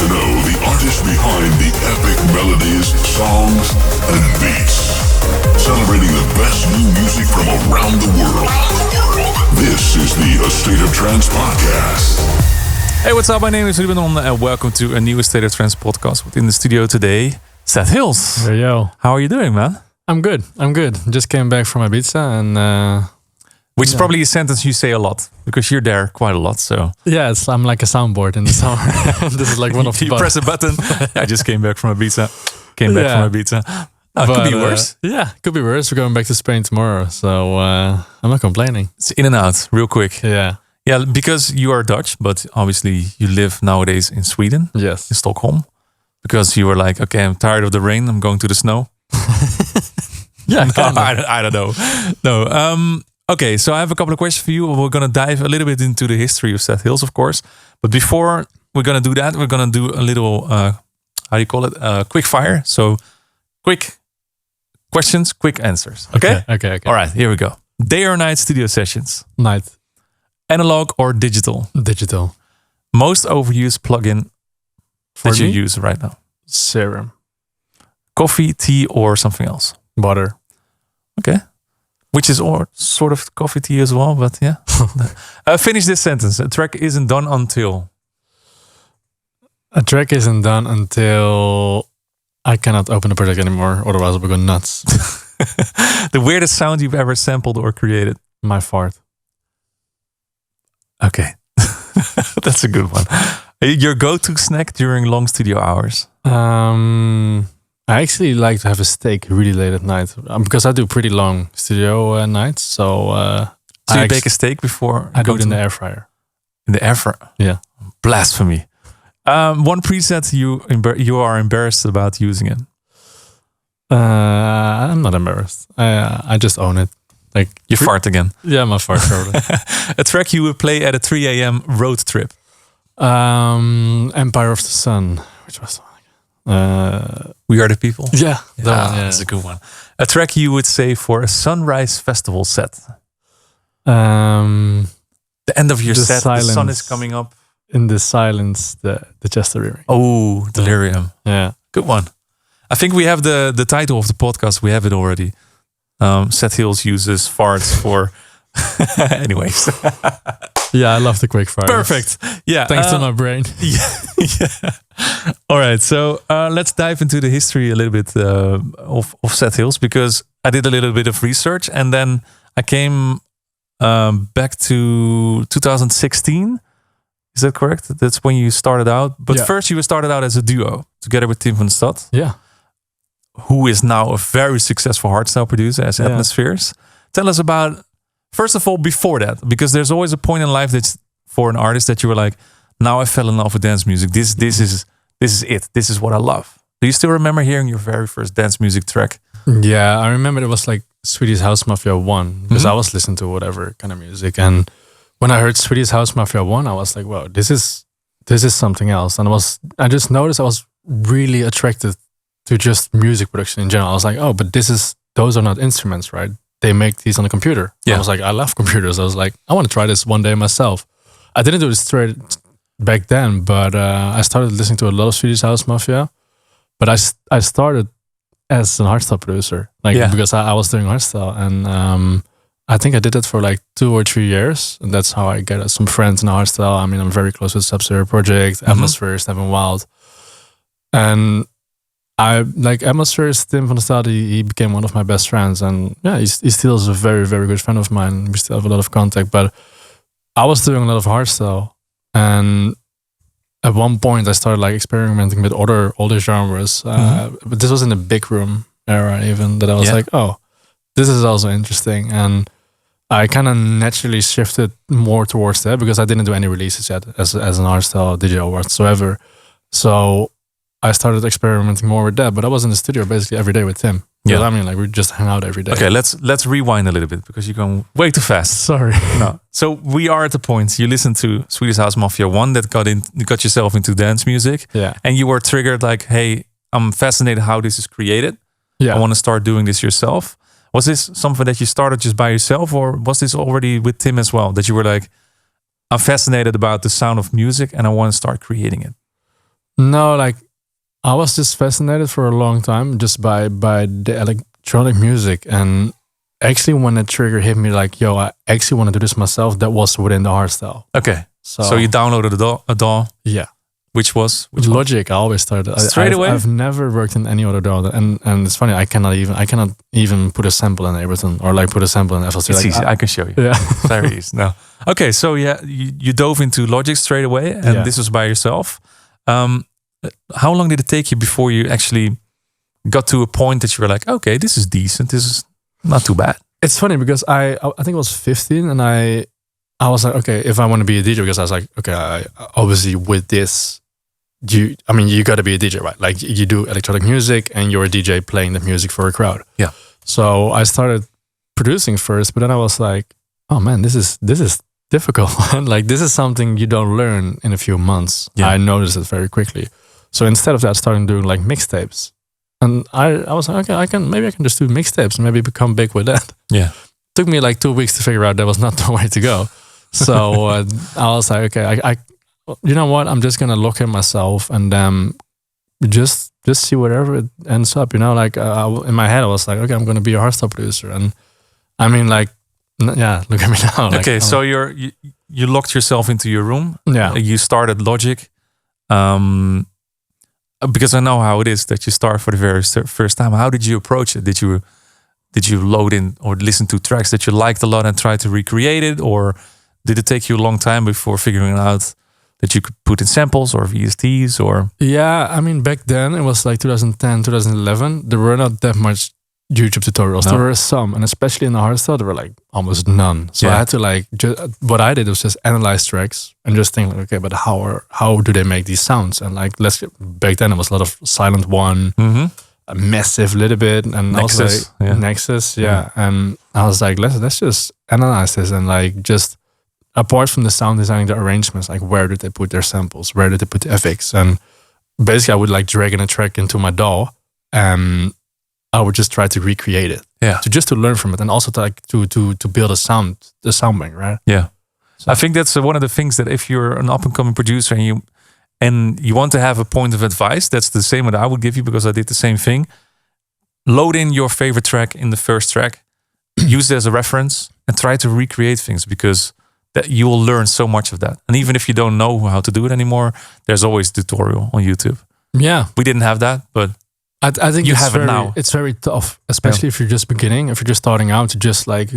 to know the artist behind the epic melodies, songs, and beats. Celebrating the best new music from around the world. This is the A State of Trance podcast. Hey, what's up? My name is Ruben and welcome to a new A State of Trance podcast. Within the studio today, Seth Hills. Hey, yo. How are you doing, man? I'm good. Just came back from Ibiza and... Which is probably a sentence you say a lot because you're there quite a lot. So yeah, I'm like a soundboard in the summer. This is like one of the you press a button. I just came back from Ibiza. From Ibiza. Oh, it could be worse. Could be worse. We're going back to Spain tomorrow, so I'm not complaining. It's in and out, real quick. Yeah, because you are Dutch, but obviously you live nowadays in Sweden. Yes, in Stockholm, because you were like, okay, I'm tired of the rain. I'm going to the snow. Yeah, I don't know. No. Okay, so I have a couple of questions for you. We're going to dive a little bit into the history of Seth Hills, of course. But before we're going to do that, we're going to do a little, how do you call it? Quick fire. So quick questions, quick answers. Okay? Okay. All right, here we go. Day or night studio sessions? Night. Analog or digital? Digital. Most overused plugin that you me? use right now? Serum. Coffee, tea, or something else? Water. Okay. Which is sort of coffee tea as well, but yeah. Finish this sentence. A track isn't done until... A track isn't done until I cannot open the project anymore, otherwise I'll go nuts. The weirdest sound you've ever sampled or created? My fart. Okay. That's a good one. Your go-to snack during long studio hours? I actually like to have a steak really late at night because I do pretty long studio nights. So you bake a steak before? I do it in the air fryer. In the air fryer? Yeah. Blasphemy. One preset you are embarrassed about using it? I'm not embarrassed. I just own it. Like you fart again? Yeah, my fart probably. A track you would play at a 3 a.m. road trip? Empire of the Sun, which was We Are the People? Yeah. That's a good one. A track you would say for a sunrise festival set? The end of your set, silence, the sun is coming up. In the silence, the Chester Ring. Oh, Delirium. Yeah. Good one. I think we have the title of the podcast. We have it already. Seth Hills uses farts for... Anyways. Yeah, I love the quick fire. Perfect. Yeah. Thanks to my brain. Yeah. All right. So let's dive into the history a little bit of Seth Hills, because I did a little bit of research and then I came back to 2016. Is that correct? That's when you started out. But first you started out as a duo together with Tim van Stad. Yeah. Who is now a very successful hardstyle producer as Atmospheres. Tell us about... First of all, before that, because there's always a point in life that's for an artist that you were like, now I fell in love with dance music. This is it. This is what I love. Do you still remember hearing your very first dance music track? Yeah, I remember it was like Swedish House Mafia 1, because I was listening to whatever kind of music. And when I heard Swedish House Mafia 1, I was like, wow, this is something else. And I just noticed I was really attracted to just music production in general. I was like, oh, but those are not instruments, right? They make these on a computer. Yeah. I was like, I love computers. I was like, I want to try this one day myself. I didn't do it straight back then, but I started listening to a lot of Swedish House Mafia. But I started as an hardstyle producer, because I was doing hardstyle, and I think I did it for like 2 or 3 years, and that's how I got some friends in hardstyle. I mean, I'm very close with Sub-Zero Project, Atmospheres, Evan Wild, and I like Atmospheres. Tim van Stad, he became one of my best friends, and yeah, he still is a very, very good friend of mine. We still have a lot of contact, but I was doing a lot of hardstyle, and at one point I started like experimenting with older genres. But this was in the big room era, even, that I was like, oh, this is also interesting, and I kind of naturally shifted more towards that because I didn't do any releases yet as an hardstyle DJ or whatsoever. So I started experimenting more with that, but I was in the studio basically every day with Tim. Yeah, I mean, like we just hang out every day. Okay, let's rewind a little bit because you're going way too fast. Sorry. No. So we are at the point you listened to Swedish House Mafia 1 that got yourself into dance music. Yeah. And you were triggered like, hey, I'm fascinated how this is created. Yeah. I want to start doing this yourself. Was this something that you started just by yourself, or was this already with Tim as well? That you were like, I'm fascinated about the sound of music and I want to start creating it? No, like I was just fascinated for a long time just by the electronic music, and actually when the trigger hit me, like, yo, I actually want to do this myself. That was within the hardstyle. Okay. So you downloaded a DAW. Yeah. Which was Logic. I always started straight away. I've never worked in any other DAW, and it's funny. I cannot even put a sample in Ableton or like put a sample in FLC. It's easy. I can show you. Yeah, very easy. No. Okay, so yeah, you dove into Logic straight away, and this was by yourself. How long did it take you before you actually got to a point that you were like, okay, this is decent. This is not too bad. It's funny because I think I was 15, and I was like, okay, if I want to be a DJ, because I was like, okay, I obviously with this. You got to be a DJ, right? Like you do electronic music and you're a DJ playing the music for a crowd. Yeah. So I started producing first, but then I was like, oh man, this is difficult. Like this is something you don't learn in a few months. Yeah. I noticed it very quickly. So instead of that, I started doing like mixtapes. And I was like, okay, maybe I can just do mixtapes and maybe become big with that. Yeah. Took me like 2 weeks to figure out that was not the way to go. So I was like, okay, I you know what? I'm just gonna look at myself and just see whatever it ends up. You know, like in my head, I was like, okay, I'm gonna be a hardstyle producer, and I mean, like, yeah, look at me now. Like, okay, so you locked yourself into your room. Yeah, you started Logic, because I know how it is that you start for the very first time. How did you approach it? Did you load in or listen to tracks that you liked a lot and try to recreate it, or did it take you a long time before figuring out that you could put in samples or VSTs or? Yeah, I mean, back then it was like 2010, 2011. There were not that much YouTube tutorials. No. There were some, and especially in the hardstyle, there were like almost none. So I had to like, what I did was just analyze tracks and just think, like, okay, but how do they make these sounds? And like, back then it was a lot of Silent One, a Massive little bit, and Nexus, also Nexus, And I was like, let's just analyze this and like just. Apart from the sound designing, the arrangements, like where did they put their samples? Where did they put the FX? And basically I would like drag in a track into my DAW and I would just try to recreate it. Yeah. To learn from it and also to build the sound bank, right? Yeah. So. I think that's one of the things that if you're an up and coming producer and you want to have a point of advice, that's the same what I would give you because I did the same thing. Load in your favorite track in the first track, use it as a reference and try to recreate things because that you will learn so much of that. And even if you don't know how to do it anymore, there's always a tutorial on YouTube. Yeah. We didn't have that, but I think you have it now. It's very tough, especially if you're just beginning, if you're just starting out to just like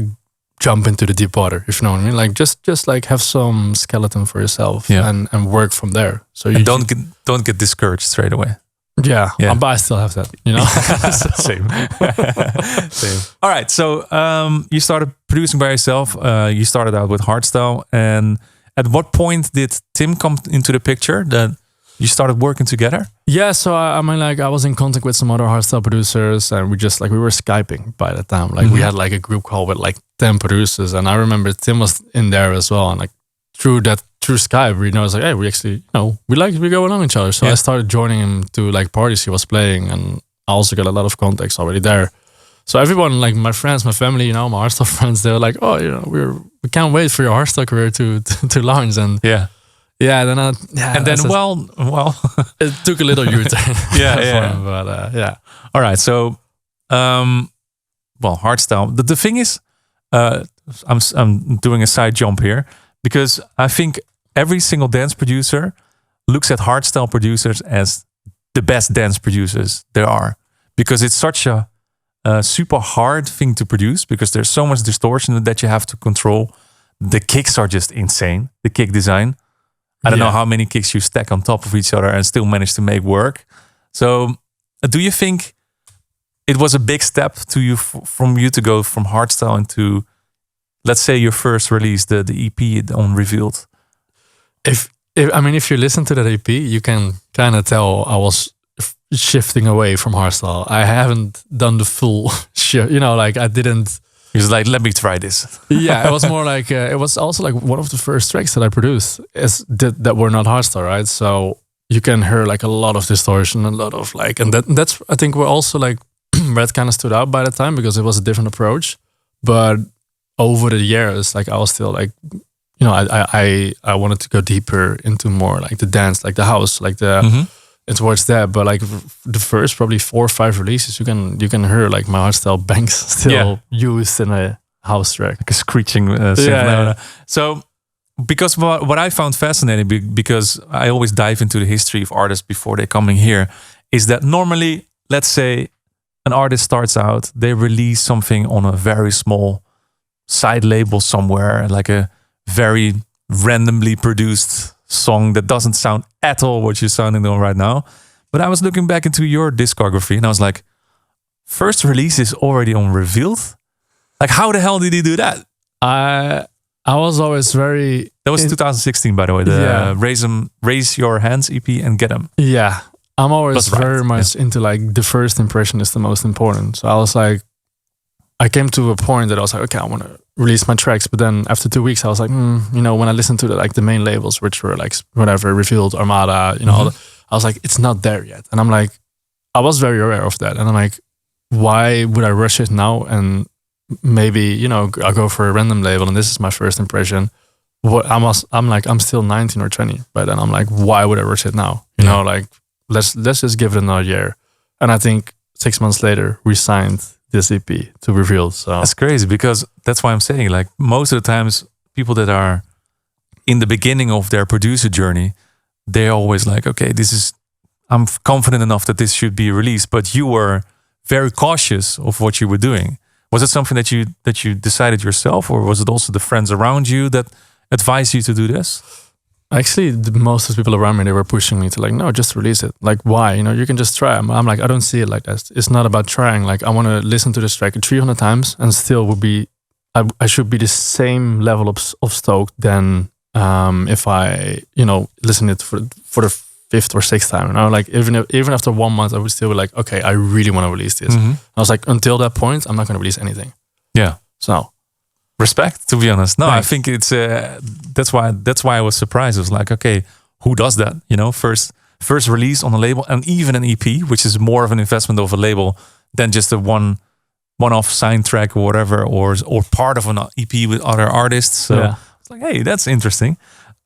jump into the deep water, if you know what I mean. Like just like have some skeleton for yourself and work from there. So you don't get discouraged straight away. Yeah. But I still have that, you know. Same. All right, so you started producing by yourself. You started out with hardstyle, and at what point did Tim come into the picture that you started working together? Yeah, so I mean, like I was in contact with some other hardstyle producers, and we were Skyping by the time. Like we had like a group call with like 10 producers, and I remember Tim was in there as well, and like through Skype, we know, it's like, hey, we actually, we go along each other. So I started joining him to like parties he was playing, and I also got a lot of contacts already there. So everyone, like my friends, my family, my hardstyle friends, they were like, oh, we can't wait for your hardstyle career to launch. And then well, it took a little U-turn. But all right, so hardstyle. The thing is, I'm doing a side jump here. Because I think every single dance producer looks at hardstyle producers as the best dance producers there are. Because it's such a super hard thing to produce because there's so much distortion that you have to control. The kicks are just insane. The kick design. I don't know how many kicks you stack on top of each other and still manage to make work. So do you think it was a big step to you from you to go from hardstyle into... Let's say your first release, the EP on Revealed. If you listen to that EP, you can kind of tell I was shifting away from hardstyle. I haven't done the full shift, like I didn't. He was like, let me try this. Yeah, it was more like, it was also like one of the first tracks that I produced that were not hardstyle, right? So you can hear like a lot of distortion, a lot of like, and that's, I think we're also like, that kind of stood out by the time because it was a different approach. But over the years, like I was still like, I wanted to go deeper into more like the dance, like the house, like the towards that. But like the first probably 4 or 5 releases, you can hear like my hardstyle banks still used in a house track, like a screeching synth. So because what I found fascinating, because I always dive into the history of artists before they coming here, is that normally, let's say an artist starts out, they release something on a very small side label somewhere, like a very randomly produced song that doesn't sound at all what you're sounding on right now. But I was looking back into your discography and I was like, first release is already on Revealed? Like, how the hell did he do that? I was always very... That was 2016, by the way. The Raise Your Hands EP and Get 'Em. Yeah. I'm always very much into like the first impression is the most important. So I was like, I came to a point that I was like, okay, I want to release my tracks. But then after 2 weeks, I was like, when I listened to the main labels, which were like whatever, Revealed, Armada, I was like, it's not there yet. And I'm like, I was very aware of that. And I'm like, why would I rush it now? And maybe, I'll go for a random label and this is my first impression. I'm still 19 or 20. But then I'm like, why would I rush it now? Let's just give it another year. And I think 6 months later, we signed this EP to Revealed. So that's crazy, because that's why I'm saying, like, most of the times people that are in the beginning of their producer journey, they're always like, okay, I'm confident enough that this should be released. But you were very cautious of what you were doing. Was it something that you decided yourself, or was it also the friends around you that advised you to do this? Actually, most of the people around me, they were pushing me to like, no, just release it. Like, why? You can just try. I'm like, I don't see it like that. It's not about trying. Like, I want to listen to this track 300 times and still I should be the same level of stoked than if I, listen it for the 5th or 6th time. Like even after 1 month, I would still be like, okay, I really want to release this. Mm-hmm. I was like, until that point, I'm not going to release anything. Yeah. So respect, to be honest. No, thanks. I think it's that's why I was surprised. I was like, okay, who does that? First release on a label, and even an EP, which is more of an investment of a label than just a one-off signed track or whatever, or part of an EP with other artists. So it's like, hey, that's interesting.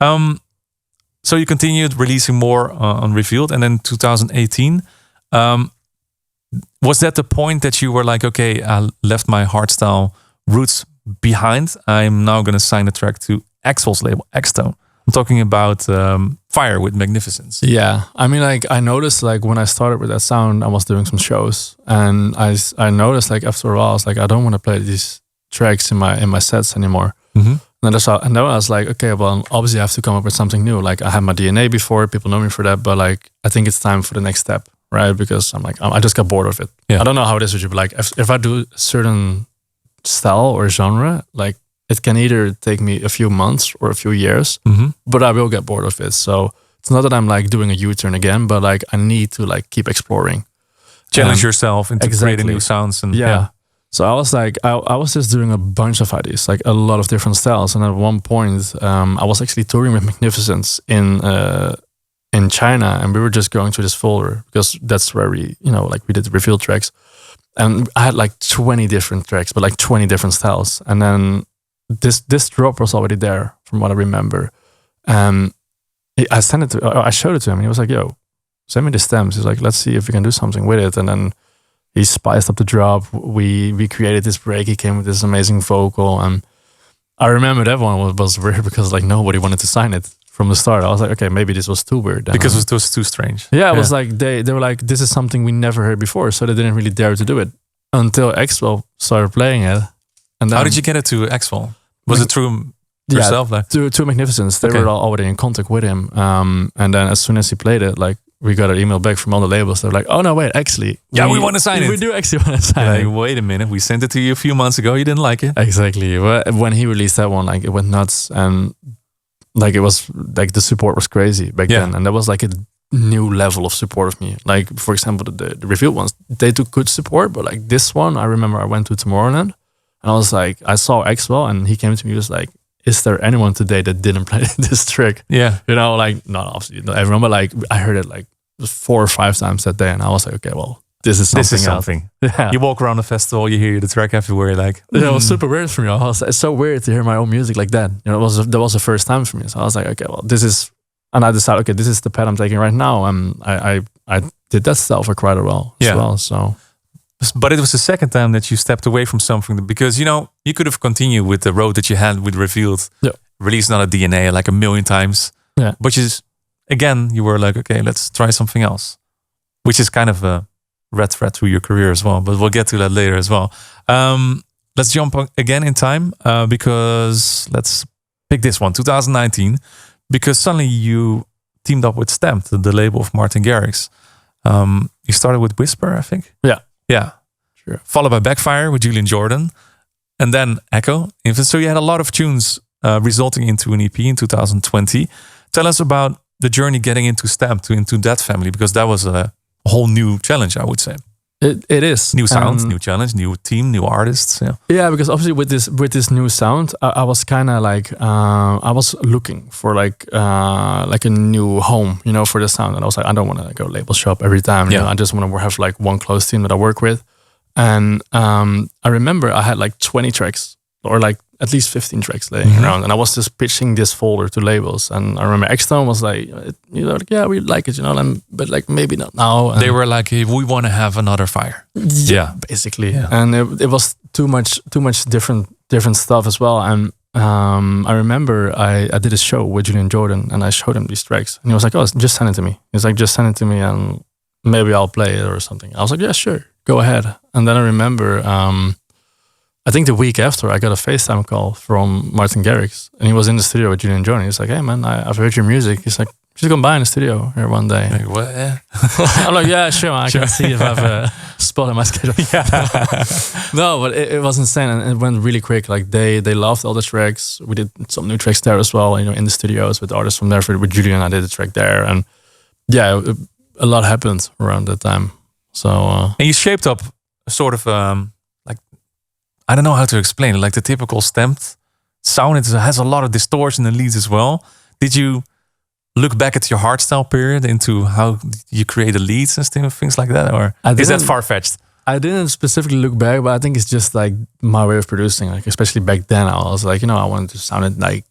So you continued releasing more on Revealed, and then 2018. Was that the point that you were like, okay, I left my hardstyle roots behind, I'm now going to sign a track to Axel's label, X-Tone? I'm talking about Fire with Magnificence. Yeah, I mean, like, I noticed, like, when I started with that sound, I was doing some shows, and I noticed, like, after a while, I was like, I don't want to play these tracks in my sets anymore. Mm-hmm. And then I was like, okay, well, obviously I have to come up with something new. Like, I had my DNA before, people know me for that, but like, I think it's time for the next step, right? Because I'm like, I just got bored of it. Yeah. I don't know how it is with you, but like, if I do a certain style or genre, like, it can either take me a few months or a few years, but I will get bored of it. So it's not that I'm like doing a U-turn again, but like, I need to like keep exploring. Challenge yourself into creating new sounds. And So I was like, I was just doing a bunch of ideas, like a lot of different styles. And at one point, I was actually touring with Magnificence in China, and we were just going through this folder because that's where we did the Revealed tracks. And I had like 20 different tracks, but like 20 different styles. And then this drop was already there, from what I remember. I showed it to him, and he was like, "Yo, send me the stems." He's like, "Let's see if we can do something with it." And then he spiced up the drop. We created this break. He came with this amazing vocal, and I remember that one was weird because like nobody wanted to sign it from the start. I was like, okay, maybe this was too weird. Because it was too strange. Yeah, it was like they were like, this is something we never heard before, so they didn't really dare to do it until Axel started playing it. And then, how did you get it to Axel? Was it through yourself? To Magnificence. They were already in contact with him. And then as soon as he played it, like, we got an email back from all the labels. They're like, oh no, wait, actually, we want to sign it. We do actually want to sign it. Wait a minute, we sent it to you a few months ago. You didn't like it. Exactly. When he released that one, like, it went nuts, and like, it was like the support was crazy back then, and that was like a new level of support of me. Like, for example, the Revealed ones, they took good support, but like this one, I remember I went to Tomorrowland, and I was like, I saw Axel, and he came to me, he was like, is there anyone today that didn't play this trick? Yeah. Like, not obviously not everyone, but like, I heard it like 4 or 5 times that day, and I was like, okay, well, this is something. Yeah. You walk around the festival, you hear the track everywhere, like, yeah, it was super weird for me. It's so weird to hear my own music like that. That was the first time for me. So I was like, okay, well, this is, and I decided, okay, this is the path I'm taking right now. I I did that style for quite a while as well. So, but it was the second time that you stepped away from something because you could have continued with the road that you had with Revealed, released another DNA like a million times. Yeah, but you were like, okay, let's try something else, which is kind of a red thread through your career as well. But we'll get to that later as well. Let's jump again in time because let's pick this one, 2019, because suddenly you teamed up with Stamped, the label of Martin Garrix. You started with Whisper, I think. Yeah. Sure. Followed by Backfire with Julian Jordan, and then Echo. So you had a lot of tunes resulting into an EP in 2020. Tell us about the journey getting into Stamped, into that family, because that was a whole new challenge, I would say. It is new sound, new challenge, new team, new artists. Yeah, because obviously with this new sound, I was kind of like I was looking for like a new home, for the sound, and I was like, I don't want to go label shop every time. I just want to have like one close team that I work with. And I remember I had like 20 tracks or like at least 15 tracks laying around, and I was just pitching this folder to labels. And I remember Extone was like, yeah, we like it, but like maybe not now. And they were like, hey, we want to have another Fire. Yeah, basically. Yeah. And it was too much different stuff as well. And I remember I did a show with Julian Jordan, and I showed him these tracks, and he was like, oh, just send it to me. He's like, just send it to me, and maybe I'll play it or something. I was like, yeah, sure, go ahead. And then I remember, I think the week after, I got a FaceTime call from Martin Garrix, and he was in the studio with Julian Jordan. He's like, hey man, I've heard your music. He's like, just come by in the studio here one day. Like, what? Yeah. I'm like, yeah, sure, man. I can see if I have a spot in my schedule. No, but it was insane, and it went really quick. Like they loved all the tracks. We did some new tracks there as well, in the studios with artists from there. With Julian, I did a track there, and yeah, a lot happened around that time. So and you shaped up sort of I don't know how to explain it, like the typical Stamped sound. It has a lot of distortion in the leads as well. Did you look back at your hardstyle period into how you create the leads and things like that, or is that far-fetched? I didn't specifically look back, but I think it's just like my way of producing. Like especially back then, I was like, I wanted to sound it like,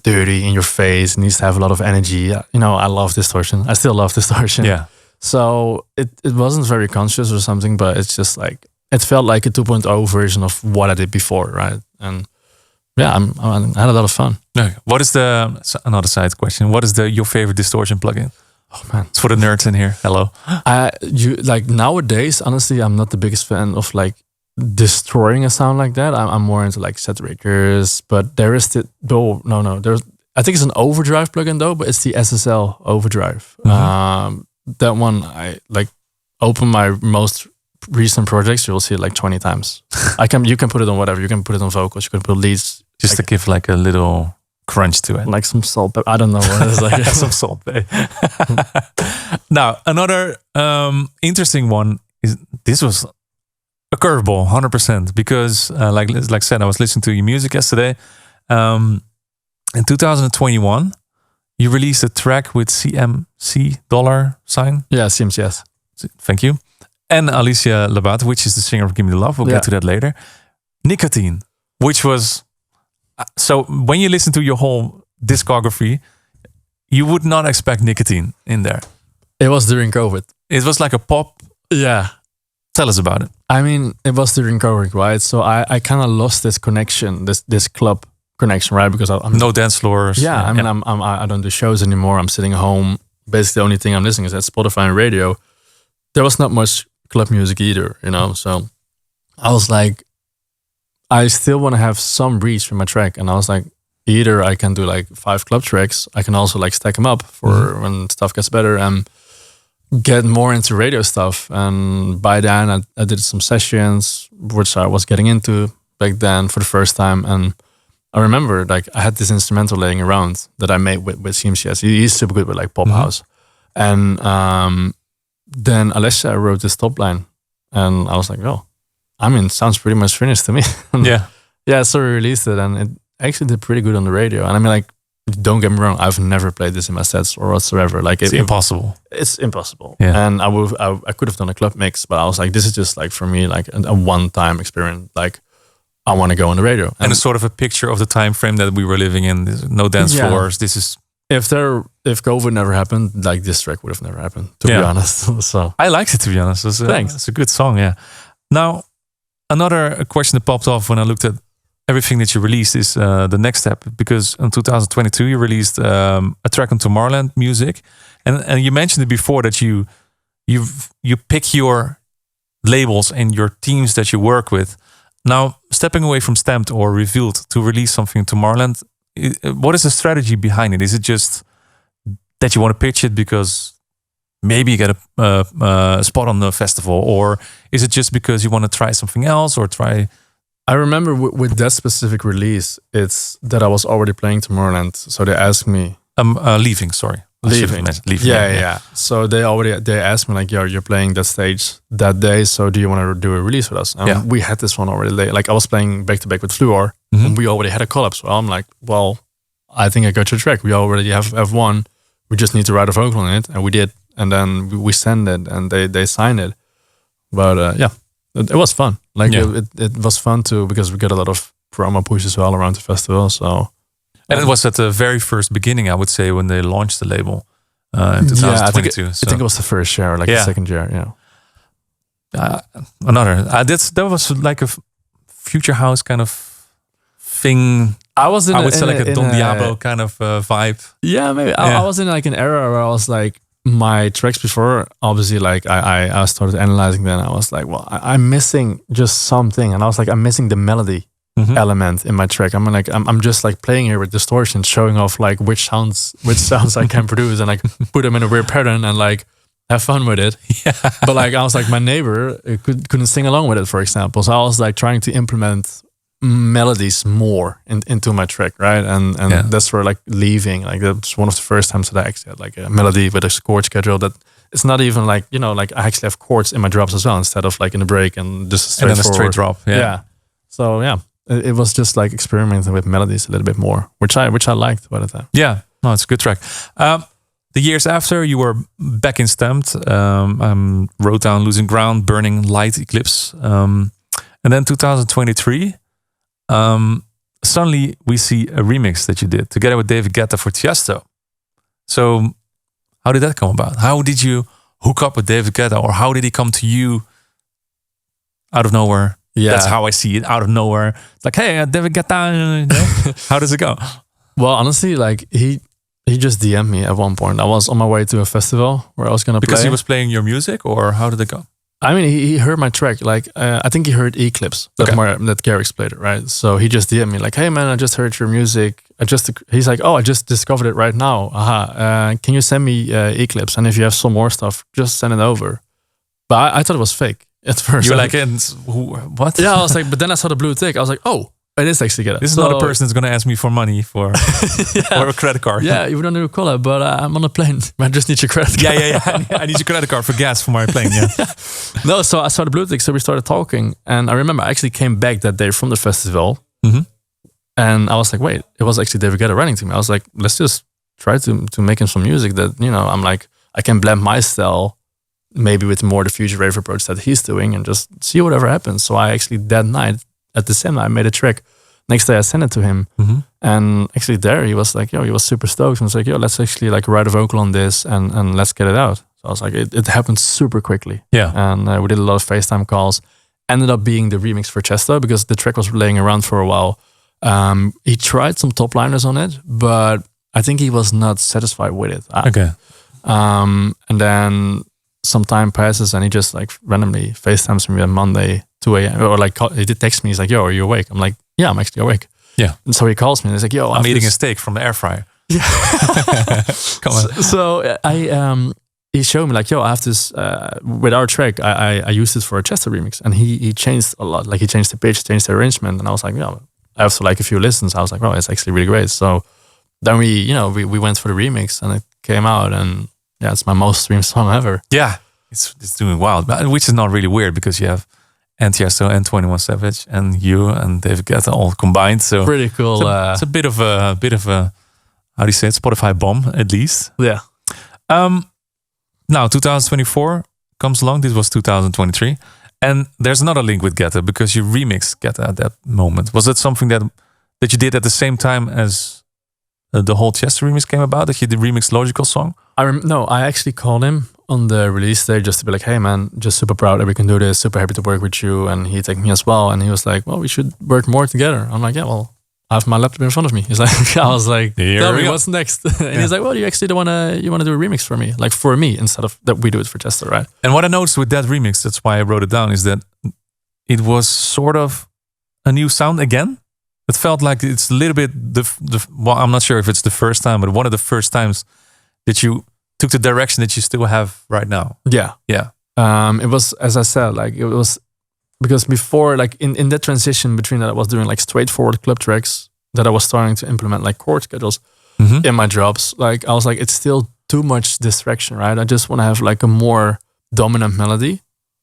dirty in your face. It needs to have a lot of energy. I love distortion. I still love distortion. Yeah. So it wasn't very conscious or something, but it's just like, it felt like a 2.0 version of what I did before, right? And yeah, I had a lot of fun. What is another side question? What is your favorite distortion plugin? Oh man, it's for the nerds in here. Hello. Nowadays, honestly, I'm not the biggest fan of like destroying a sound like that. I'm more into like saturators, but there is I think it's an overdrive plugin though, but it's the SSL overdrive. That one I like. Open my most recent projects, you'll see it like 20 times. You can put it on whatever. You can put it on vocals. You can put leads. Just to give like a little crunch to it. Like some salt. I don't know what it is. Like some salt. Now, another interesting one is, this was a curveball, 100%. Because like I said, I was listening to your music yesterday. In 2021, you released a track with CMC $. Yeah, CMC, yes. Thank you. And Alicia Labat, which is the singer of Give Me the Love. We'll get to that later. Nicotine, which was... So when you listen to your whole discography, you would not expect Nicotine in there. It was during COVID. It was like a pop. Yeah. Tell us about it. I mean, it was during COVID, right? So I kind of lost this connection, this club connection, right? Because I'm no dance floors. Yeah, I mean, I don't do shows anymore. I'm sitting home. Basically, the only thing I'm listening is at Spotify and radio. There was not much club music either, So I was like, I still want to have some reach for my track, and I was like, either I can do like 5 club tracks, I can also like stack them up for when stuff gets better and get more into radio stuff. And by then, I did some sessions, which I was getting into back then for the first time. And I remember like I had this instrumental laying around that I made with CMCS. He's super good with like pop house. And then Alessia wrote this top line, and I was like, oh, I mean, it sounds pretty much finished to me. Yeah, so we released it, and it actually did pretty good on the radio. And I mean, like, don't get me wrong, I've never played this in my sets or whatsoever. Like, it's impossible. It's impossible. Yeah. And I could have done a club mix, but I was like, this is just like for me, like a one-time experience. Like, I want to go on the radio. And it's sort of a picture of the time frame that we were living in. There's no dance floors. This is if COVID never happened, like this track would have never happened, to be honest. So I liked it, to be honest. Thanks. It's a good song, yeah. Now, another question that popped off when I looked at everything that you released is the next step, because in 2022 you released a track on Tomorrowland Music, and you mentioned it before that you pick your labels and your teams that you work with. Now, stepping away from Stamped or Revealed to release something in Tomorrowland, what is the strategy behind it? Is it just that you want to pitch it because maybe you get a spot on the festival, or is it just because you want to try something else or try? I remember with that specific release, it's that I was already playing Tomorrowland, so they asked me. Leaving. Sorry, leaving. Yeah. So they asked me like, "Yo, you're playing that stage that day, so do you want to do a release with us?" And we had this one already. Like I was playing back to back with Fluor, and we already had a collab. So I'm like, "Well, I think I got your track. We already have one. We just need to write a vocal on it," and we did. And then we sent it, and they signed it. But it was fun. Like it was fun too, because we got a lot of promo pushes all around the festival. So, and it was at the very first beginning, I would say, when they launched the label in 2022. I think it was the first year, like the second year. Yeah. That was like a future house kind of thing. I would say like a Don Diablo kind of vibe. Yeah, maybe. I was in like an era where I was like, my tracks before, obviously, like I started analyzing them. I was like, well, I'm missing just something, and I was like, I'm missing the melody element in my track. I'm just like playing here with distortion, showing off like which sounds I can produce, and like put them in a weird pattern and like have fun with it. Yeah. But like I was like, my neighbor couldn't sing along with it, for example. So I was like trying to implement melodies more into my track, right? And that's where like Leaving, like that's one of the first times that I actually had like a melody with a chord schedule that it's not even like, like I actually have chords in my drops as well, instead of like in the break and just a straight drop. Yeah. So it was just like experimenting with melodies a little bit more, which I liked by the time. Yeah, no, it's a good track. The years after, you were back in Stamped, wrote down Losing Ground, Burning Light, Eclipse, and then 2023. Suddenly we see a remix that you did together with David Guetta for Tiesto. So how did that come about? How did you hook up with David Guetta, or how did he come to you out of nowhere? Yeah. That's how I see it, out of nowhere. It's like, hey, David Guetta. How does it go? Well, honestly, like he just DM'd me at one point. I was on my way to a festival where I was going to play. Because he was playing your music, or how did it go? I mean, he heard my track. Like, I think he heard Eclipse that Garrix played it, right? So he just DM'd me like, "Hey man, I just heard your music. He's like, oh, I just discovered it right now. Can you send me Eclipse? And if you have some more stuff, just send it over." But I thought it was fake at first. You were like, what? Yeah, I was like, but then I saw the blue tick. I was like, oh, it is actually Guetta. This is not a person that's going to ask me for money for or a credit card. Yeah, you don't do a collab, but I'm on a plane. I just need your credit card. Yeah. I need your credit card for gas for my plane. Yeah. No, so I saw the blue tick, so we started talking, and I remember I actually came back that day from the festival, and I was like, wait, it was actually David Guetta writing to me. I was like, let's just try to make him some music that I'm like, I can blend my style maybe with more the future rave approach that he's doing, and just see whatever happens. So I actually that night at the same night I made a track. Next day I sent it to him, and actually there he was like, he was super stoked, and was like, let's actually like write a vocal on this and let's get it out. So I was like, it happened super quickly. Yeah. And we did a lot of FaceTime calls. Ended up being the remix for Chesto because the track was laying around for a while. He tried some top liners on it, but I think he was not satisfied with it. Okay. And then some time passes and he just like randomly FaceTimes me on Monday 2 a.m. or like he did text me. He's like, "Yo, are you awake?" I'm like, "Yeah, I'm actually awake." Yeah. And so he calls me and he's like, "Yo, I'm eating a steak from the air fryer." Yeah. Come on. So he showed me like, "Yo, I have this with our track. I used it for a Chester remix, and he changed a lot. Like he changed the pitch, changed the arrangement, and I was like, after like a few listens, I was like, it's actually really great." So then we went for the remix, and it came out, and it's my most streamed song ever. Yeah, it's doing wild, which is not really weird because you have Tiesto and 21 Savage and you and David Guetta all combined. So pretty cool. It's a bit of a how do you say it? Spotify bomb at least. Yeah. Now 2024 comes along. This was 2023, and there's another link with Guetta because you remixed Guetta at that moment. Was it something that you did at the same time as the whole Chester remix came about? That you did remix Logical song? No, I actually called him on the release day just to be like, hey man, just super proud that we can do this, super happy to work with you. And he take me as well. And he was like, well, we should work more together. I'm like, yeah, well, I have my laptop in front of me. He's like, I was like, tell me what's next. And he's like, well, you actually you want to do a remix for me, like for me, instead of that we do it for Chester, right? And what I noticed with that remix, that's why I wrote it down, is that it was sort of a new sound again. It felt like it's a little bit well, I'm not sure if it's the first time, but one of the first times that you took the direction that you still have right now. Yeah. Yeah. It was, as I said, like it was because before, like in that transition between that, I was doing like straightforward club tracks, that I was starting to implement like chord schedules in my drops. Like I was like, it's still too much distraction, right? I just want to have like a more dominant melody.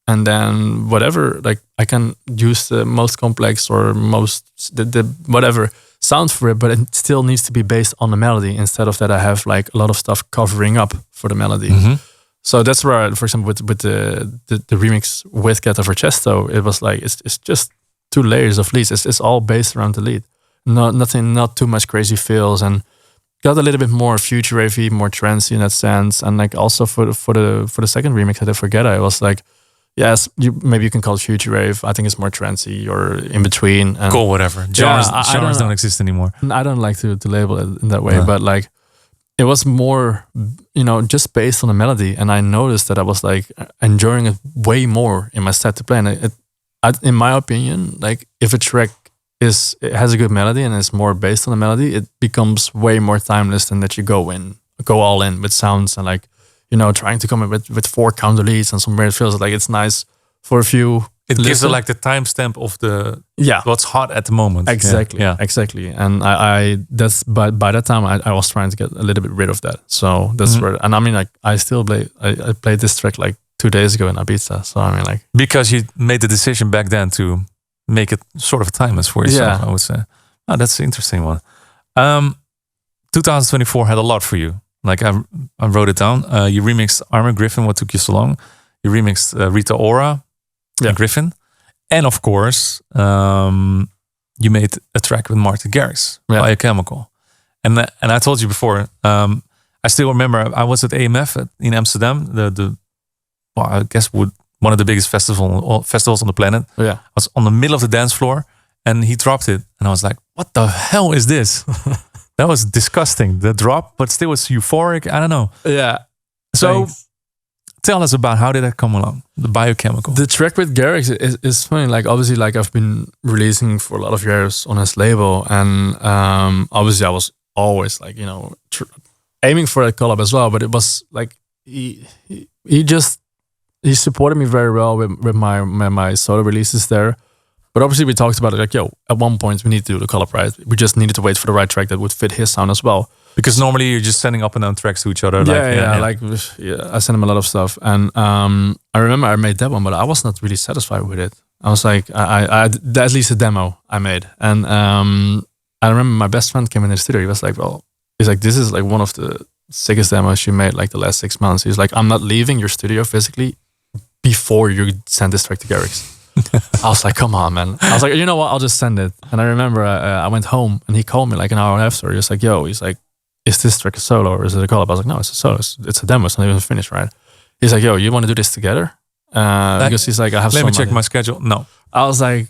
And then whatever, like I can use the most complex or the whatever sound for it, but it still needs to be based on the melody instead of that I have like a lot of stuff covering up for the melody. So that's where, for example, with the remix with Ghetto for Chesto, it was like it's just 2 layers of leads. It's all based around the lead. Not too much crazy fills, and got a little bit more future wavy, more trancey in that sense. And like also for the second remix I did for Ghetto, it was like, yes, maybe you can call it future wave. I think it's more trancey or in between. And cool, whatever. Genres don't exist anymore. I don't like to label it in that way, but like it was more, just based on the melody. And I noticed that I was like enjoying it way more in my set to play. And in my opinion, like if a track it has a good melody and it's more based on the melody, it becomes way more timeless than that you go all in with sounds and like, trying to come in with 4 counter leads and some weird feels. Like it's nice for a few. It gives it like the timestamp of what's hot at the moment. Exactly. Yeah. Exactly. And I that's by that time I was trying to get a little bit rid of that. So that's where, and I mean like I still I played this track like 2 days ago in Ibiza. So I mean like, because you made the decision back then to make it sort of timeless for yourself, I would say. Oh, that's an interesting one. 2024 had a lot for you. Like I wrote it down. You remixed Armor Griffin, What Took You So Long. You remixed Rita Ora, Griffin. And of course, you made a track with Martin Garrix, Biochemical. And I told you before, I still remember I was at AMF in Amsterdam, I guess one of the biggest festivals on the planet. Yeah. I was on the middle of the dance floor and he dropped it. And I was like, what the hell is this? That was disgusting, the drop, but still was euphoric. I don't know. Yeah. So tell us about how did that come along, the Biochemical. The track with Garrix is funny. Like obviously, like I've been releasing for a lot of years on his label, and obviously I was always like aiming for that collab as well. But it was like he supported me very well with my solo releases there. But obviously we talked about it like, at one point we need to do the collab, right? We just needed to wait for the right track that would fit his sound as well. Because normally you're just sending up and down tracks to each other. I sent him a lot of stuff. And I remember I made that one, but I was not really satisfied with it. I was like, I at least a demo I made. And I remember my best friend came in the studio. He was like, this is like one of the sickest demos you made like the last 6 months. He's like, I'm not leaving your studio physically before you send this track to Garrix. I was like, come on, man. I was like, you know what? I'll just send it. And I remember I went home and he called me like an hour after. He was like, he's like, is this track a solo or is it a collab? I was like, no, it's a solo. It's a demo. It's not even finished, right? He's like, you want to do this together? Because he's like, I have. Let me check my schedule. No, I was like,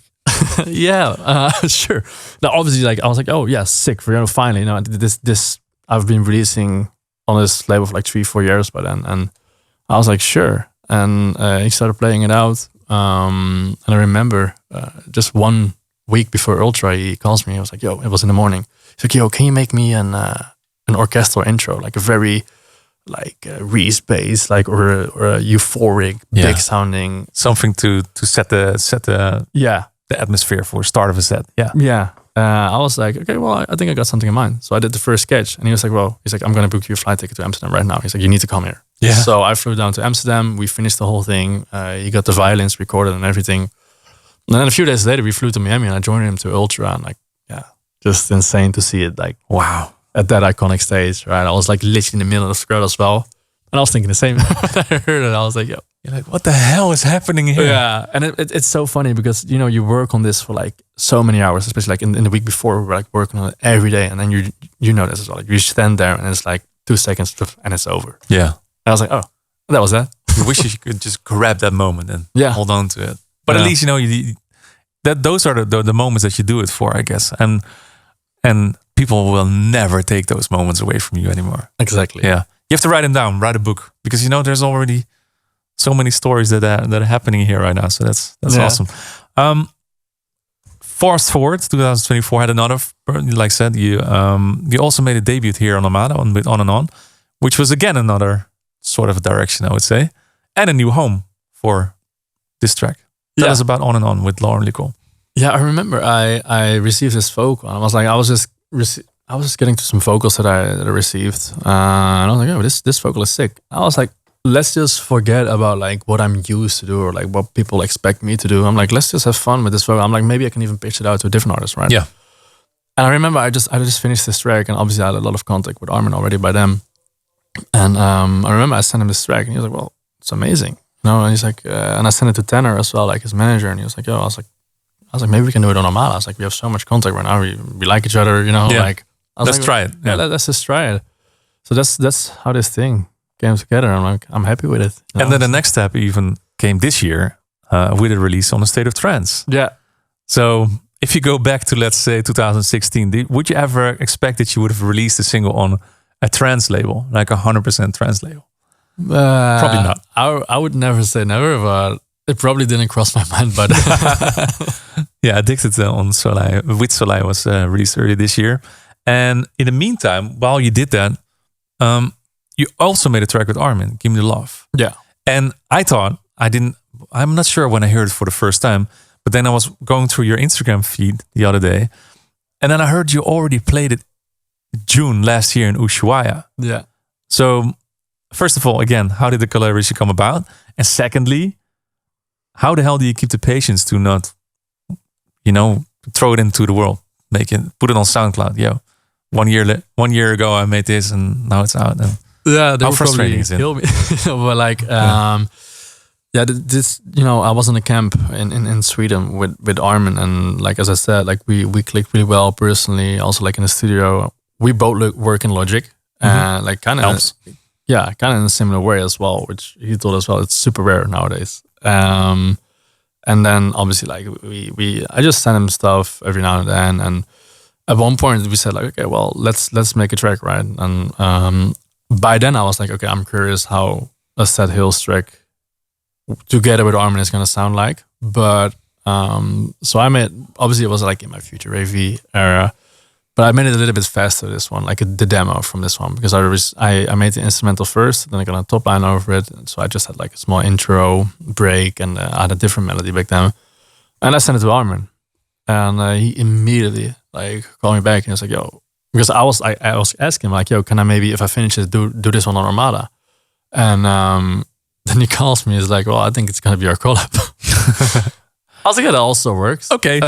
sure. Now, obviously, like I was like, oh yeah, sick. We're finally, this. I've been releasing on this label for like 3-4 years by then, and I was like, sure. And he started playing it out. And I remember just 1 week before Ultra, he calls me. I was like, it was in the morning. He's like, can you make me an orchestral intro, like a very Reese bass, like or a euphoric, big sounding something to set the atmosphere for start of a set. I was like, okay, well, I think I got something in mind. So I did the first sketch, and he was like, I'm going to book you a flight ticket to Amsterdam right now. He's like, you need to come here. Yeah. So I flew down to Amsterdam. We finished the whole thing. He got the violins recorded and everything. And then a few days later, we flew to Miami, and I joined him to Ultra, and just insane to see it. Like, wow, at that iconic stage, right? I was like literally in the middle of the crowd as well. I was thinking the same. When I heard it, I was like, yo. You're like, what the hell is happening here? Yeah, and it's so funny because you work on this for like so many hours, especially like in the week before we were like working on it every day, and then you know this as well. Like you stand there and it's like 2 seconds and it's over. Yeah, and I was like, oh, that was that. You wish you could just grab that moment and hold on to it. But at least that those are the moments that you do it for, I guess, and people will never take those moments away from you anymore. Exactly. Yeah, you have to write them down, write a book, because there's already so many stories that are happening here right now. So that's awesome. Fast forward, 2024 had another, like I said, you also made a debut here on Armada with On and On, which was again another sort of direction, I would say, and a new home for this track. Tell us about On and On with Lauren Licol. Yeah, I remember I received this vocal, and I was just getting to some vocals that I received, and I was like, oh, this vocal is sick. I was like, let's just forget about like what I'm used to do or like what people expect me to do. I'm like, let's just have fun with this vocal. I'm like, maybe I can even pitch it out to a different artist, right? Yeah. And I remember I just finished this track, and obviously I had a lot of contact with Armin already by then. And I remember I sent him this track, and he was like, well, it's amazing. And he's like, and I sent it to Tanner as well, like his manager, and he was like, yo, I was like, maybe we can do it on Armada. I was like, we have so much contact right now. We like each other, like. Let's try it. Yeah, let's just try it. So that's how this thing came together. I'm like, I'm happy with it. And then the next step even came this year with a release on A State of Trance. Yeah. So if you go back to, let's say, 2016, would you ever expect that you would have released a single on a trance label, like 100% trance label? Probably not. I would never say never, but it probably didn't cross my mind. But yeah, Addicted on Soleil with Soleil was released earlier this year. And in the meantime, while you did that, you also made a track with Armin, Give Me the Love. Yeah. And I'm not sure when I heard it for the first time, but then I was going through your Instagram feed the other day, and then I heard you already played it June last year in Ushuaia. Yeah. So first of all, again, how did the collaboration come about? And secondly, how the hell do you keep the patience to not, throw it into the world, put it on SoundCloud? Yo, 1 year ago I made this, and now it's out. And yeah, how frustrating is it? Kill me. But like, this, I was in a camp in Sweden with Armin, and like as I said, like we clicked really well personally. Also, like in the studio, we both work in Logic, and like kind of helps. Yeah, kind of in a similar way as well, which he told as well. It's super rare nowadays. And then obviously like I just send him stuff every now and then, and at one point we said like, okay, well let's make a track, right? And by then I was like, okay, I'm curious how a Seth Hills track together with Armin is gonna sound like. But so I made, obviously it was like in my Future AV era, but I made it a little bit faster, this one, like the demo from this one, because I made the instrumental first, then I got a top line over it. So I just had like a small intro break, and I had a different melody back then. And I sent it to Armin, and he immediately like called me back, and he was like, yo, because I was asking him like, yo, can I maybe, if I finish it, do this one on Armada? And then he calls me, he's like, well, I think it's gonna be our collab. I was like, yeah, that also works. Okay.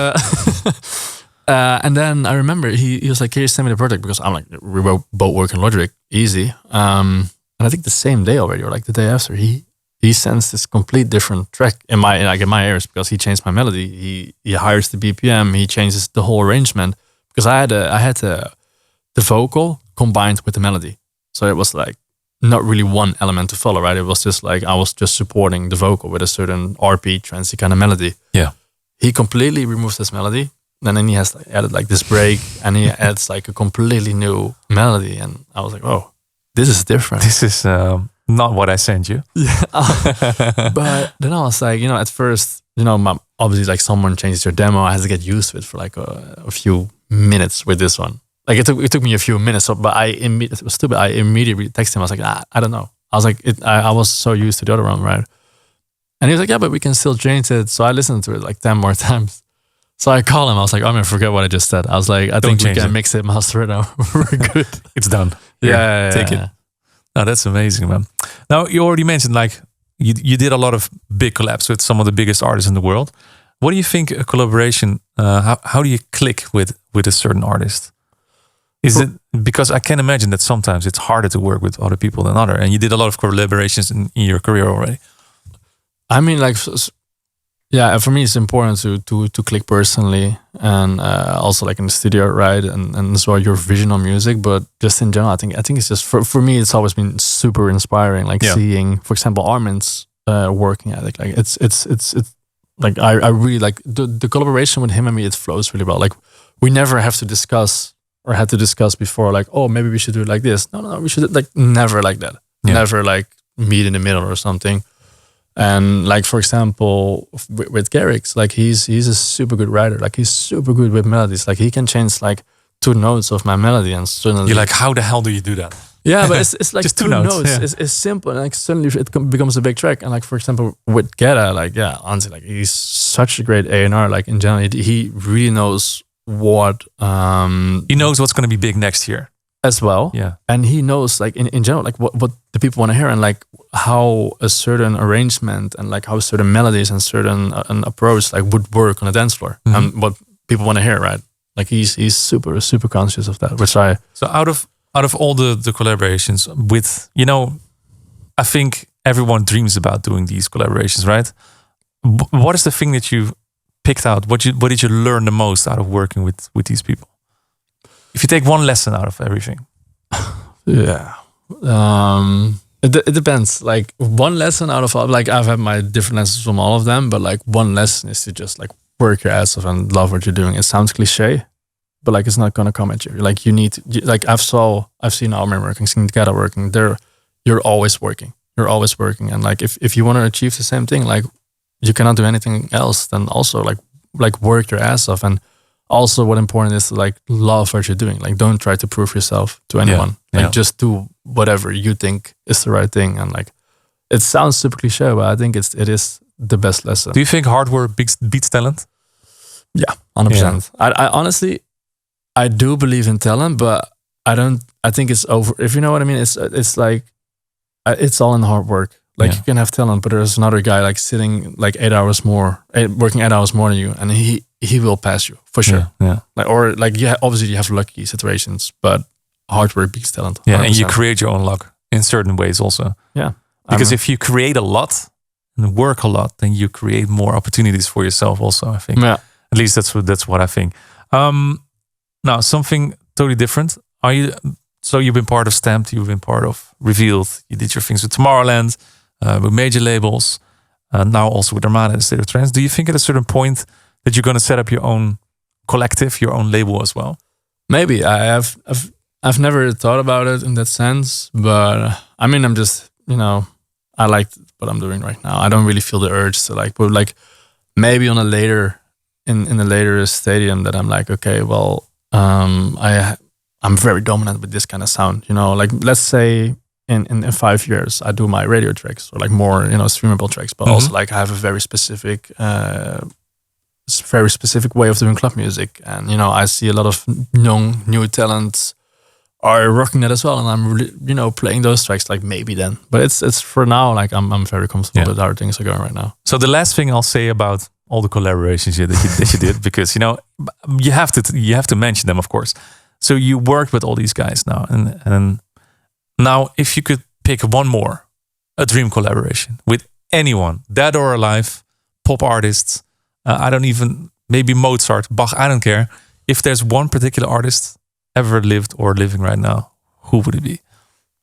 And then I remember he was like, can you send me the project? Because I'm like, we were both working Logic, easy. And I think the same day already, or like the day after, he sends this complete different track in my ears, because he changed my melody. He hires the BPM, he changes the whole arrangement, because I had the vocal combined with the melody. So it was like not really one element to follow, right? It was just like I was just supporting the vocal with a certain RP, trancey kind of melody. Yeah. He completely removes this melody. And then he has like added like this break, and he adds like a completely new melody, and I was like, "Oh, this is different. This is not what I sent you." Yeah. But then I was like, at first, obviously like someone changes your demo, I had to get used to it for like a few minutes with this one. Like it took me a few minutes, but it was stupid. I immediately texted him. I was like, I don't know. I was like, I was so used to the other one, right? And he was like, yeah, but we can still change it. So I listened to it like 10 more times. So I call him. I was like, I'm gonna forget what I just said. I was like, I think we can mix it, master it now. We're good. It's done. Yeah, take it. No, that's amazing, man. Now you already mentioned like you did a lot of big collabs with some of the biggest artists in the world. What do you think a collaboration? How do you click with a certain artist? Is it because I can imagine that sometimes it's harder to work with other people than other, and you did a lot of collaborations in your career already. I mean, like, yeah, for me it's important to click personally, and also like in the studio, right, and as well your vision on music. But just in general, I think it's just for me it's always been super inspiring. Like seeing, for example, Armin's working ethic. Like it's like I really like the collaboration with him and me. It flows really well. Like we never have to discuss or had to discuss before. Like, oh, maybe we should do it like this. No, we should like never like that. Yeah. Never like meet in the middle or something. And like, for example, with Garrix, like he's a super good writer. Like he's super good with melodies. Like he can change like 2 notes of my melody and suddenly you're like, how the hell do you do that? Yeah, but it's like just 2 notes. Yeah. It's simple, and like suddenly it becomes a big track. And like, for example, with Geta, like honestly, like he's such a great A&R. Like in general, he really knows what he knows what's going to be big next year as well. Yeah, and he knows like in general like what the people want to hear, and like how a certain arrangement and like how certain melodies and certain an approach like would work on a dance floor, and what people want to hear, right? Like he's super conscious of that, which I so out of all the collaborations with, I think everyone dreams about doing these collaborations, right? What is the thing that you picked out? What did you learn the most out of working with these people? If you take one lesson out of everything. Yeah. It depends. Like one lesson out of all, like I've had my different lessons from all of them, but like one lesson is to just like work your ass off and love what you're doing. It sounds cliche, but like it's not gonna come at you. Like you need to, like I've seen Armin working, seen Geta working. You're always working. You're always working, and like if you want to achieve the same thing, like you cannot do anything else than also like work your ass off. And also what important is to like love what you're doing. Like don't try to prove yourself to anyone. Just do whatever you think is the right thing. And like it sounds super cliche, but I think it is the best lesson. Do you think hard work beats talent? Yeah, 100%. I honestly I do believe in talent, but I think it's over, if you know what I mean. It's like it's all in hard work. Like you can have talent, but there's another guy like sitting like 8 hours more, working 8 hours more than you, and he will pass you for sure. Yeah. Like, or like, yeah, obviously you have lucky situations, but hard work beats talent. 100%. Yeah, and you create your own luck in certain ways also. Yeah. Because if you create a lot and work a lot, then you create more opportunities for yourself also, I think. Yeah. At least that's what I think. Now, something totally different. So you've been part of Stamped, you've been part of Revealed, you did your things with Tomorrowland, with major labels, now also with Armada and A State of Trance. Do you think at a certain point that you're going to set up your own collective, your own label as well? Maybe. I've never thought about it in that sense, but I mean, I'm just, I like what I'm doing right now. I don't really feel the urge to like, but like maybe on a later, in a later stadium that I'm like, okay, well, I'm very dominant with this kind of sound, like let's say in 5 years I do my radio tracks or like more, streamable tracks, but also like I have a very specific way of doing club music. And, I see a lot of young, new talents are rocking that as well. And I'm really, playing those tracks, like maybe then, but it's for now, like I'm very comfortable with how things are going right now. So the last thing I'll say about all the collaborations that you did, because, you have to mention them, of course. So you worked with all these guys now, and now if you could pick one more, a dream collaboration with anyone, dead or alive, pop artists, maybe Mozart, Bach, I don't care. If there's one particular artist ever lived or living right now, who would it be?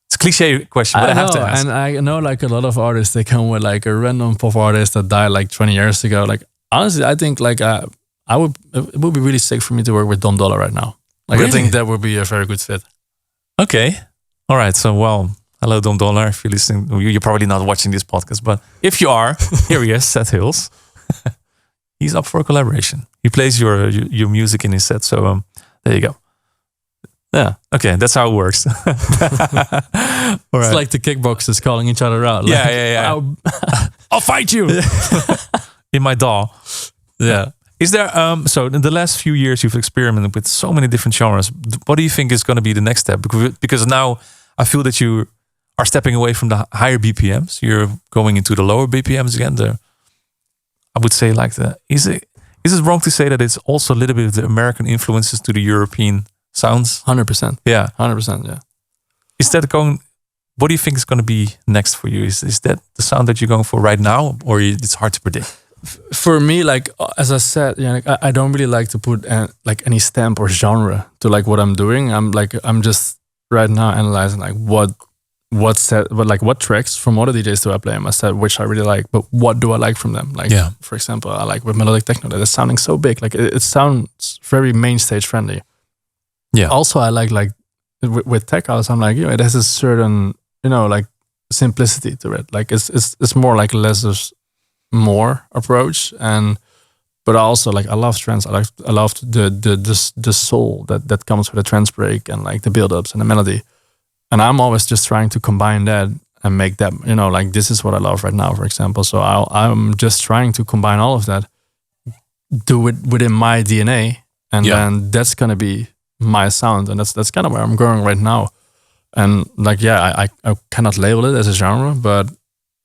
It's a cliche question, but I have to ask. And I know like a lot of artists, they come with like a random pop artist that died like 20 years ago. Like honestly, I think like it would be really sick for me to work with Dom Dollar right now. Like really? I think that would be a very good fit. Okay. All right. So, hello, Dom Dollar. If you're listening, you're probably not watching this podcast, but if you are, here he is, Seth Hills. He's up for a collaboration. He plays your music in his set. So, there you go. Yeah. Okay. That's how it works. All right. It's like the kickboxers calling each other out. Like, yeah. I'll fight you in my DAW. Yeah. Is there, so in the last few years, you've experimented with so many different genres. What do you think is going to be the next step? Because now I feel that you are stepping away from the higher BPMs. You're going into the lower BPMs again. I would say like is it wrong to say that it's also a little bit of the American influences to the European sounds. 100%. Yeah. 100%. Yeah. Is that going? What do you think is going to be next for you? Is that the sound that you're going for right now, or it's hard to predict? For me, like as I said, yeah, like, I don't really like to put like any stamp or genre to like what I'm doing. I'm just right now analyzing like what tracks from other DJs do I play in my set, which I really like, but what do I like from them? Like, for example, I like with melodic techno that is sounding so big, like it sounds very main stage friendly. Yeah. Also, I like with tech house, I'm like, it has a certain, like simplicity to it. Like it's more like less is more approach, but also like I love trance. I love the soul that comes with a trance break and like the build-ups and the melody. And I'm always just trying to combine that and make that, like this is what I love right now, for example. So I'm just trying to combine all of that, do it within my DNA, and then that's gonna be my sound, and that's kind of where I'm going right now. And like, I cannot label it as a genre, but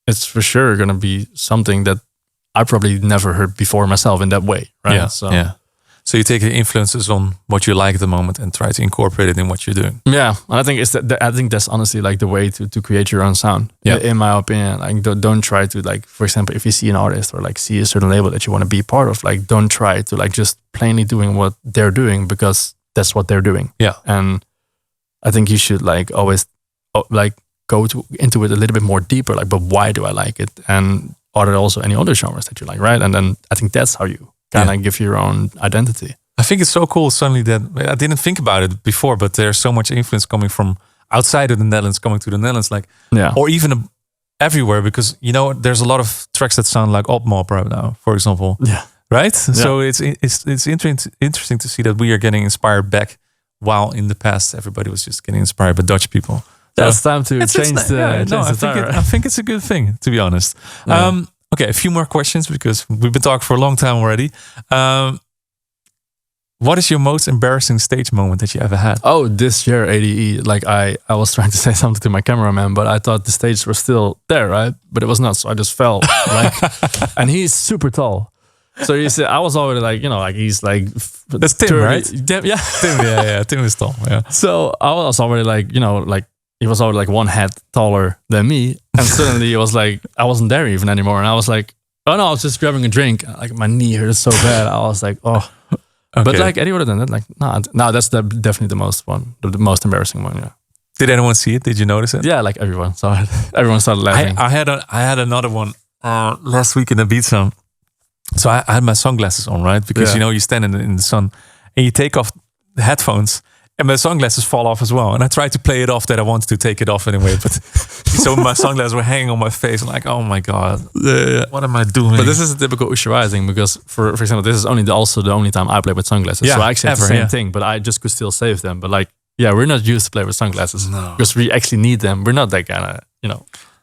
it's for sure gonna be something that I probably never heard before myself in that way, right? So you take the influences on what you like at the moment and try to incorporate it in what you're doing. Yeah, and I think I think that's honestly like the way to create your own sound. Yeah. In my opinion, like don't try to like, for example, if you see an artist or like see a certain label that you want to be part of, like don't try to like just plainly doing what they're doing because that's what they're doing. Yeah, and I think you should like always like go into it a little bit more deeper. Like, but why do I like it? And are there also any other genres that you like, right? And then I think that's how you kind of give your own identity. I think it's so cool suddenly that I didn't think about it before, but there's so much influence coming from outside of the Netherlands coming to the Netherlands, like, or even everywhere, because there's a lot of tracks that sound like Op Mob right now, for example. Yeah. Right. Yeah. So it's interesting to see that we are getting inspired back, while in the past everybody was just getting inspired by Dutch people. So it's time to change the. I think it's a good thing, to be honest. Yeah. Okay, a few more questions because we've been talking for a long time already. What is your most embarrassing stage moment that you ever had? Oh, this year ADE. Like I was trying to say something to my cameraman, but I thought the stage was still there, right? But it was not, so I just fell. And he's super tall. So you see, I was already like, like he's like that's Tim, 30, right? Tim, yeah, Tim, Tim is tall. Yeah. So I was already like, like he was already like one head taller than me, and suddenly it was like I wasn't there even anymore, and I was like, oh no, I was just grabbing a drink. Like my knee hurt so bad. I was like, oh. Okay. But like any other than that, like no, that's definitely the most embarrassing one. Yeah. Did anyone see it? Did you notice it? Yeah, like everyone saw it. Everyone started laughing. I had another one last week in Ibiza. So I had my sunglasses on, right? Because you stand in the sun and you take off the headphones, and my sunglasses fall off as well. And I tried to play it off that I wanted to take it off anyway, but so my sunglasses were hanging on my face. I'm like, oh my god, what am I doing? But this is a typical Ushuaia thing, because for example, this is also the only time I play with sunglasses. Yeah, so I actually have the same thing, but I just could still save them. But like, we're not used to play with sunglasses because we actually need them. We're not that kind of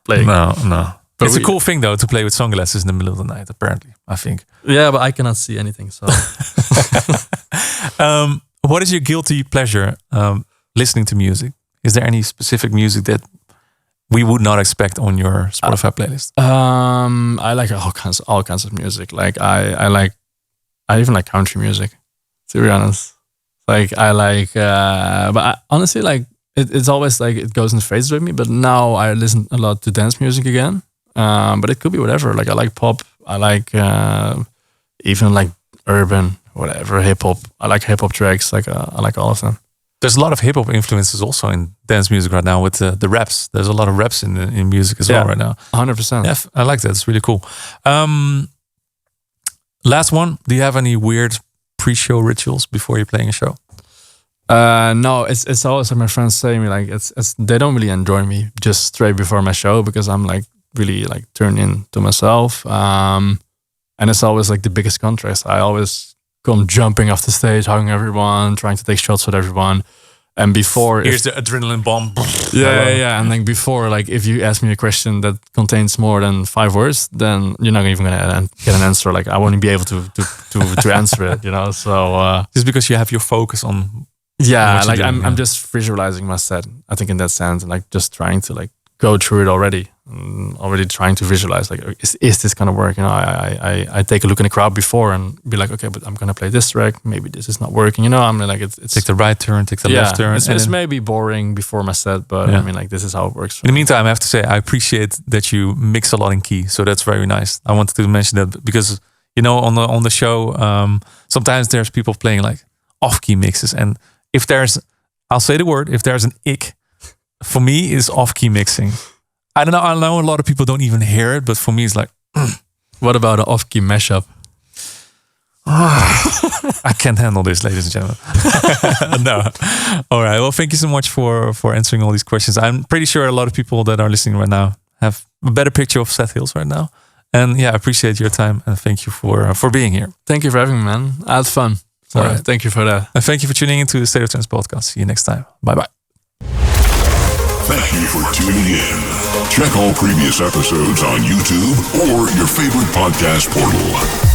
playing. No. But it's a cool thing though to play with sunglasses in the middle of the night. Apparently, I think. Yeah, but I cannot see anything. So, what is your guilty pleasure listening to music? Is there any specific music that we would not expect on your Spotify playlist? I like all kinds of music. Like I even like country music. To be honest, like I like, but honestly, like it's always like it goes in phases with me. But now I listen a lot to dance music again. But it could be whatever. Like I like pop. I like even like urban, whatever, hip hop. I like hip hop tracks. Like I like all of them. There's a lot of hip hop influences also in dance music right now with the raps. There's a lot of raps in music as well right now. 100%. Yeah, I like that. It's really cool. Last one. Do you have any weird pre-show rituals before you're playing a show? No, it's always like my friends say me like it's they don't really enjoy me just straight before my show, because I'm like really like turned into myself. And it's always like the biggest contrast. I always come jumping off the stage, hugging everyone, trying to take shots with everyone. And before, here's the adrenaline bomb. Yeah. And like before, like if you ask me a question that contains more than 5 words, then you're not even gonna get an answer. Like I won't be able to answer it. So just because you have your focus on. Yeah, like I'm just visualizing my set. I think in that sense, and like just trying to like go through it already. Already trying to visualize, like, is this gonna work? You know, I take a look in the crowd before and be like, okay, but I'm gonna play this track. Maybe this is not working. You know, I mean, like it's take the right turn, take the left turn. It's maybe boring before my set, but I mean, like, this is how it works. In the meantime, I have to say I appreciate that you mix a lot in key, so that's very nice. I wanted to mention that because, you know, on the show, sometimes there's people playing like off key mixes, and if there's, I'll say the word, if there's an ick, for me is off key mixing. I don't know. I know a lot of people don't even hear it, but for me, it's like, what about an off-key mashup? I can't handle this, ladies and gentlemen. No. All right. Well, thank you so much for answering all these questions. I'm pretty sure a lot of people that are listening right now have a better picture of Seth Hills right now. And yeah, I appreciate your time and thank you for being here. Thank you for having me, man. I had fun. So all right. Thank you for that. And thank you for tuning into the State of Trance podcast. See you next time. Bye-bye. Thank you for tuning in. Check all previous episodes on YouTube or your favorite podcast portal.